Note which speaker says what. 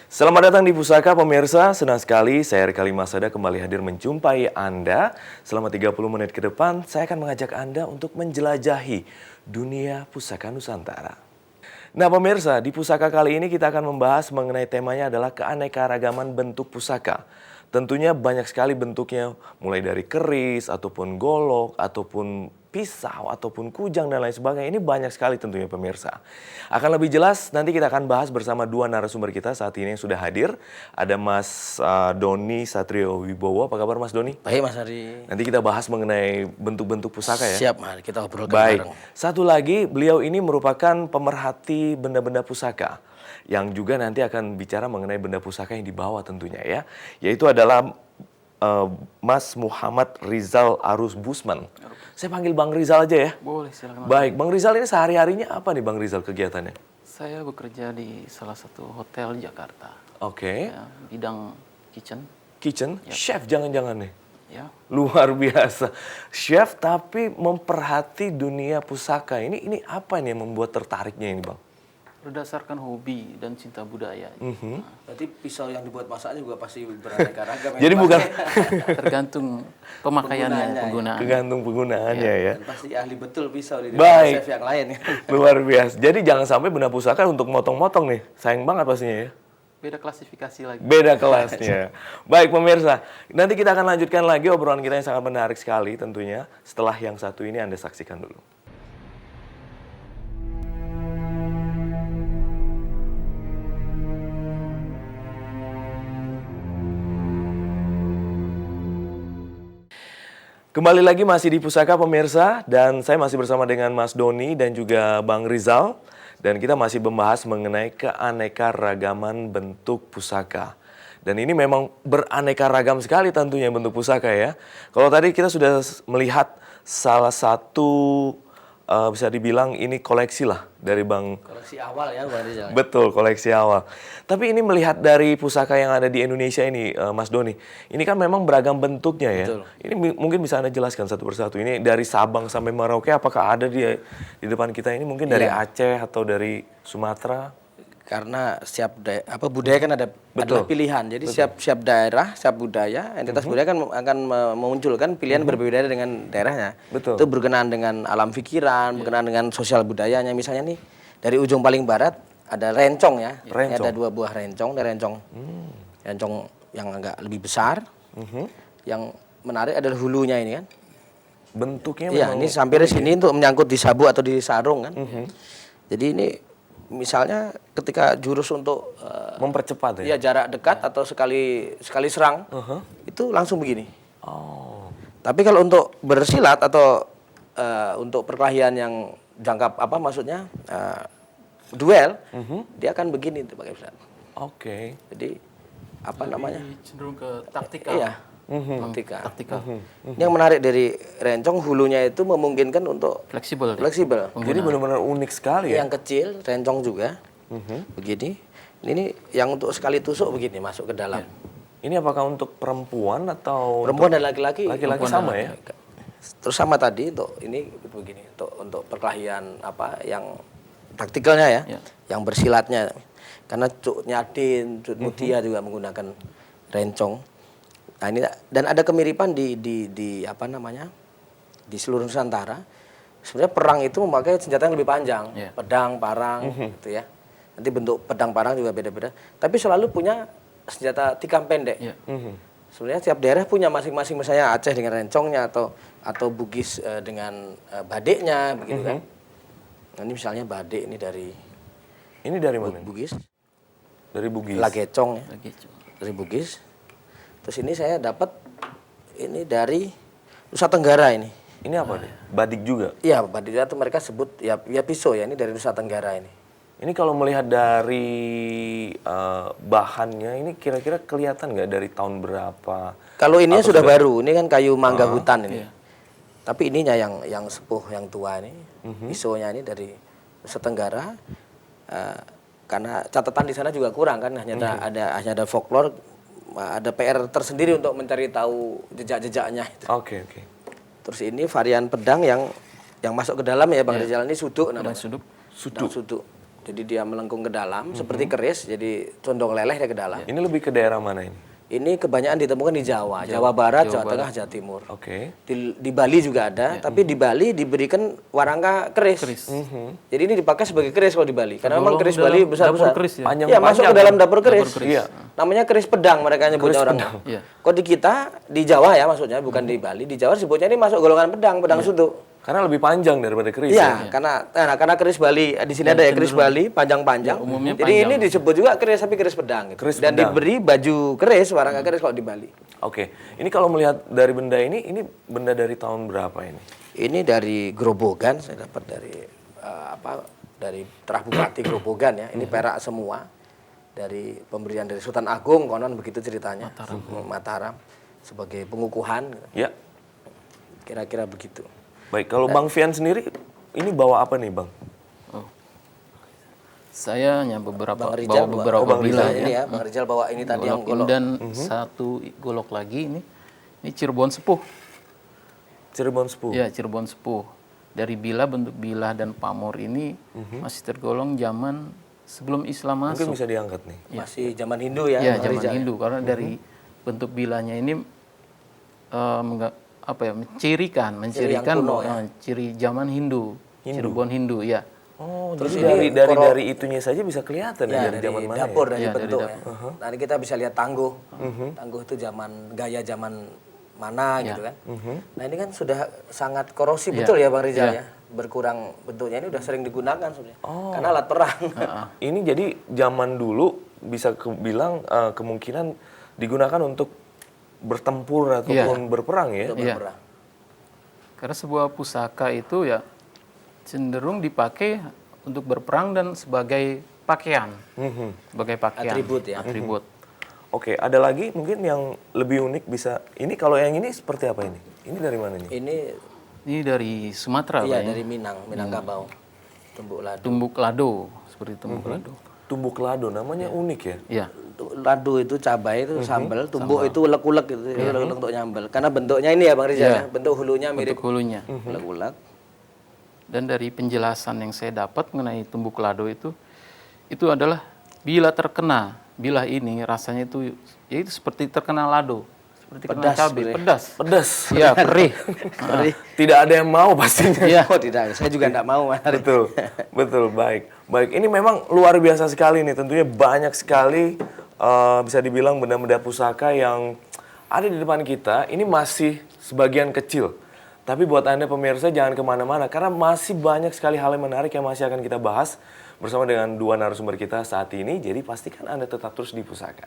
Speaker 1: Selamat datang di Pusaka pemirsa, senang sekali saya Rekali Masada kembali hadir menjumpai Anda. Selama 30 menit ke depan, saya akan mengajak Anda untuk menjelajahi dunia pusaka Nusantara. Nah pemirsa, di Pusaka kali ini kita akan membahas mengenai temanya adalah keanekaragaman bentuk pusaka. Tentunya banyak sekali bentuknya, mulai dari keris, ataupun golok, ataupun pisau, ataupun kujang, dan lain sebagainya. Ini banyak sekali tentunya pemirsa. Akan lebih jelas, nanti kita akan bahas bersama dua narasumber kita saat ini yang sudah hadir. Ada Mas Doni Satrio Wibowo. Apa kabar Mas Doni?
Speaker 2: Baik Mas Ari.
Speaker 1: Nanti kita bahas mengenai bentuk-bentuk pusaka ya.
Speaker 2: Siap, mari kita obrolkan
Speaker 1: Baik.
Speaker 2: bareng.
Speaker 1: Satu lagi, beliau ini merupakan pemerhati benda-benda pusaka yang juga nanti akan bicara mengenai benda pusaka yang dibawa tentunya ya. Yaitu adalah Mas Muhammad Rizal Arus Busman. Saya panggil Bang Rizal aja ya.
Speaker 3: Boleh, silakan.
Speaker 1: Baik, Bang Rizal ini sehari-harinya apa nih Bang Rizal kegiatannya?
Speaker 3: Saya bekerja di salah satu hotel di Jakarta.
Speaker 1: Oke.
Speaker 3: Ya, bidang kitchen.
Speaker 1: Kitchen,
Speaker 3: Yap.
Speaker 1: chef jangan-jangan nih.
Speaker 3: Ya,
Speaker 1: Luar biasa. Chef tapi memperhati dunia pusaka. Ini apa nih yang membuat tertariknya ini Bang?
Speaker 3: berdasarkan hobi dan cinta budaya.
Speaker 2: Berarti pisau yang dibuat masaknya juga pasti beraneka ragam.
Speaker 1: Jadi bukan
Speaker 3: Tergantung pemakaiannya, penggunaan.
Speaker 1: tergantung penggunaannya ya.
Speaker 2: Dan pasti ahli betul pisau di
Speaker 1: Baik.
Speaker 2: chef yang lain.
Speaker 1: Luar biasa. Jadi jangan sampai benda pusaka untuk motong-motong nih. Sayang banget pastinya ya.
Speaker 3: Beda klasifikasi lagi.
Speaker 1: Beda kelasnya. Baik pemirsa, nanti kita akan lanjutkan lagi obrolan kita yang sangat menarik sekali tentunya. Setelah yang satu ini Anda saksikan dulu. Kembali lagi masih di Pusaka pemirsa, dan saya masih bersama dengan Mas Doni dan juga Bang Rizal. Dan kita masih membahas mengenai keanekaragaman bentuk pusaka. Dan ini memang beraneka ragam sekali tentunya bentuk pusaka ya. Kalau tadi kita sudah melihat salah satu bisa dibilang ini koleksi lah dari Bang.
Speaker 2: Koleksi awal ya Bang Rizal.
Speaker 1: Betul, koleksi awal. Tapi ini melihat dari pusaka yang ada di Indonesia ini, Mas Doni, ini kan memang beragam bentuknya ya.
Speaker 2: Betul.
Speaker 1: Ini mungkin bisa Anda jelaskan satu persatu. Ini dari Sabang sampai Merauke, apakah ada di depan kita ini mungkin dari
Speaker 2: Iya.
Speaker 1: Aceh atau dari Sumatera?
Speaker 2: Karena setiap budaya kan adalah pilihan. Jadi setiap daerah, setiap budaya, entitas budaya kan akan memunculkan pilihan berbeda dengan daerahnya.
Speaker 1: Betul.
Speaker 2: Itu berkenaan dengan alam pikiran, berkenaan dengan sosial budayanya. Misalnya nih dari ujung paling barat ada rencong ya. Ini ada 2 buah rencong, ada rencong yang agak lebih besar. Yang menarik adalah hulunya ini kan.
Speaker 1: Bentuknya
Speaker 2: Iya,
Speaker 1: memang
Speaker 2: ini sampai sini untuk menyangkut di sabuk atau di sarung kan. Jadi ini misalnya ketika jurus untuk
Speaker 1: mempercepat ya.
Speaker 2: ya jarak dekat atau sekali serang itu langsung begini.
Speaker 1: Oh.
Speaker 2: Tapi kalau untuk bersilat atau untuk perkelahian yang jangka maksudnya duel, dia akan begini itu pakai silat.
Speaker 1: Oke.
Speaker 2: Jadi namanya?
Speaker 3: Cenderung ke taktikal.
Speaker 2: Iya. Taktikal.
Speaker 3: Taktikal.
Speaker 2: Yang menarik dari rencong hulunya itu memungkinkan untuk
Speaker 3: Fleksibel.
Speaker 2: fleksibel.
Speaker 1: Jadi benar-benar unik sekali ya.
Speaker 2: Yang kecil rencong juga. Begini. Ini yang untuk sekali tusuk begini masuk ke dalam.
Speaker 1: Ini apakah untuk perempuan atau
Speaker 2: Perempuan dan laki-laki.
Speaker 1: laki-laki sama ya?
Speaker 2: Terus sama tadi untuk ini begini untuk perkelahian yang taktikalnya ya, yang bersilatnya. Karena Cuk Nyadin, Cuk Mutia juga menggunakan rencong. Nah ini dan ada kemiripan di di seluruh Nusantara. Sebenarnya perang itu memakai senjata yang lebih panjang, pedang, parang, gitu ya. Nanti bentuk pedang parang juga beda-beda. Tapi selalu punya senjata tikam pendek. Sebenarnya setiap daerah punya masing-masing, misalnya Aceh dengan rencongnya atau Bugis dengan badeknya, begitu kan. Nah, ini misalnya badek ini dari
Speaker 1: mana?
Speaker 2: Bugis,
Speaker 1: Dari Bugis.
Speaker 2: Lagecong ya,
Speaker 3: Gitu.
Speaker 2: dari Bugis. Terus ini saya dapat ini dari Nusa Tenggara ini.
Speaker 1: Ini apa nih? Badik juga.
Speaker 2: Iya, badik itu mereka sebut ya pisau ya, ini dari Nusa Tenggara ini.
Speaker 1: Ini kalau melihat dari bahannya, ini kira-kira kelihatan nggak dari tahun berapa?
Speaker 2: Kalau ini sudah baru, ini kan kayu mangga hutan ini. Tapi ininya yang sepuh, yang tua ini, pisaunya ini dari Nusa Tenggara. Karena catatan di sana juga kurang kan, hanya ada folklore, ada PR tersendiri untuk mencari tahu jejak-jejaknya.
Speaker 1: Oke.
Speaker 2: Terus ini varian pedang yang masuk ke dalam ya Bang Rizal, ini suduk namanya.
Speaker 3: Suduk.
Speaker 2: Pedang suduk. Jadi dia melengkung ke dalam seperti keris, jadi condong leleh dia ke dalam.
Speaker 1: Ini lebih ke daerah mana ini?
Speaker 2: Ini kebanyakan ditemukan di Jawa, Jawa Barat, Jawa Tengah, Jawa Timur.
Speaker 1: Oke.
Speaker 2: Di Bali juga ada, tapi di Bali diberikan warangka keris. Jadi ini dipakai sebagai keris kalau di Bali, karena memang keris Bali besar-besar.
Speaker 3: keris ya?
Speaker 2: Iya, masuk ke dalam dapur keris.
Speaker 1: Iya.
Speaker 2: Namanya keris pedang mereka nyebutnya orang.
Speaker 3: Iya.
Speaker 2: Kok di kita di Jawa ya maksudnya, bukan di Bali. Di Jawa disebutnya ini masuk golongan pedang, pedang suntuk.
Speaker 1: Karena lebih panjang daripada keris.
Speaker 2: Iya, karena keris Bali di sini ada ya keris Bali panjang-panjang.
Speaker 3: umumnya
Speaker 2: Jadi
Speaker 3: panjang.
Speaker 2: ini disebut juga keris tapi keris pedang gitu.
Speaker 1: Keris
Speaker 2: Dan
Speaker 1: pedang.
Speaker 2: diberi baju keris, warangka keris kalau di Bali.
Speaker 1: Oke. Ini kalau melihat dari benda ini benda dari tahun berapa ini?
Speaker 2: Ini dari Grobogan, saya dapat dari dari Terah Bupati Grobogan ya. Ini perak semua. Dari pemberian dari Sultan Agung, konon begitu ceritanya. Mataram sebagai pengukuhan.
Speaker 1: Ya.
Speaker 2: Kira-kira begitu.
Speaker 1: Baik, kalau Bang Fian sendiri ini bawa apa nih, Bang?
Speaker 3: Oh. Saya hanya
Speaker 2: Bang
Speaker 3: bawa
Speaker 2: Rijal
Speaker 3: beberapa
Speaker 2: bawa
Speaker 3: bilah
Speaker 2: ini
Speaker 3: ya.
Speaker 2: ya. Bang Rijal bawa ini tadi yang
Speaker 3: Golok ini
Speaker 2: golok.
Speaker 3: dan satu golok lagi ini Cirebon Sepuh.
Speaker 1: Cirebon Sepuh.
Speaker 3: Ya, Cirebon Sepuh. Dari bilah, bentuk bilah dan pamor ini masih tergolong zaman sebelum Islam
Speaker 1: Mungkin
Speaker 3: masuk.
Speaker 1: bisa diangkat nih.
Speaker 2: Masih zaman Hindu ya.
Speaker 3: Ya,
Speaker 2: Bang
Speaker 3: zaman
Speaker 2: Rijal.
Speaker 3: Hindu karena dari bentuk bilahnya ini mencirikan
Speaker 2: kuno, ya.
Speaker 3: ciri zaman Hindu. Cirebon Hindu ya.
Speaker 1: Oh,
Speaker 2: Terus
Speaker 1: jadi
Speaker 2: ini
Speaker 1: dari itunya saja bisa kelihatan
Speaker 2: Ya,
Speaker 1: dari zaman mana
Speaker 2: dapur,
Speaker 1: ya?
Speaker 2: dari
Speaker 3: Ya, dari
Speaker 2: bentuk
Speaker 3: dapur.
Speaker 2: ya. Nanti kita bisa lihat tangguh. Tangguh itu gaya zaman mana gitu kan. Nah ini kan sudah sangat korosif betul ya Bang Rizal ya. Berkurang bentuknya ini udah sering digunakan sebenarnya. Karena alat perang.
Speaker 1: Ini jadi zaman dulu bisa bilang kemungkinan digunakan untuk bertempur ataupun berperang ya?
Speaker 2: Untuk berperang.
Speaker 3: Karena sebuah pusaka itu ya cenderung dipakai untuk berperang dan sebagai pakaian. Sebagai pakaian.
Speaker 2: Atribut ya.
Speaker 3: Atribut.
Speaker 1: Oke, ada lagi mungkin yang lebih unik bisa. Ini kalau yang ini seperti apa ini? Ini dari mana nih?
Speaker 3: Ini dari Sumatera,
Speaker 2: Iya
Speaker 3: Pak, ya.
Speaker 2: dari Minangkabau. Tumbuk ladu.
Speaker 3: Tumbuk lado, seperti tumbuk lado.
Speaker 1: Tumbuk lado, namanya unik ya?
Speaker 3: Iya.
Speaker 2: Ladu itu cabai itu sambal, tumbuk itu ulek-ulek gitu, ulek-ulek untuk nyambel. Karena bentuknya ini ya Bang Rizal ya, bentuk hulunya mirip
Speaker 3: Bentuk hulunya.
Speaker 2: ulek-ulek.
Speaker 3: Dan dari penjelasan yang saya dapat mengenai tumbuk lado itu adalah bila terkena bilah ini rasanya itu ya itu seperti terkena lado, seperti kena cabai, pedas.
Speaker 1: Pedas.
Speaker 3: Iya, perih.
Speaker 1: Tidak ada yang mau pastinya.
Speaker 3: Iya.
Speaker 2: Oh tidak, saya juga enggak mau Mas.
Speaker 1: Betul, betul, baik. Baik, ini memang luar biasa sekali nih. Tentunya banyak sekali bisa dibilang benda-benda pusaka yang ada di depan kita. Ini masih sebagian kecil. Tapi buat Anda pemirsa jangan kemana-mana karena masih banyak sekali hal yang menarik yang masih akan kita bahas bersama dengan dua narasumber kita saat ini. Jadi pastikan Anda tetap terus di Pusaka.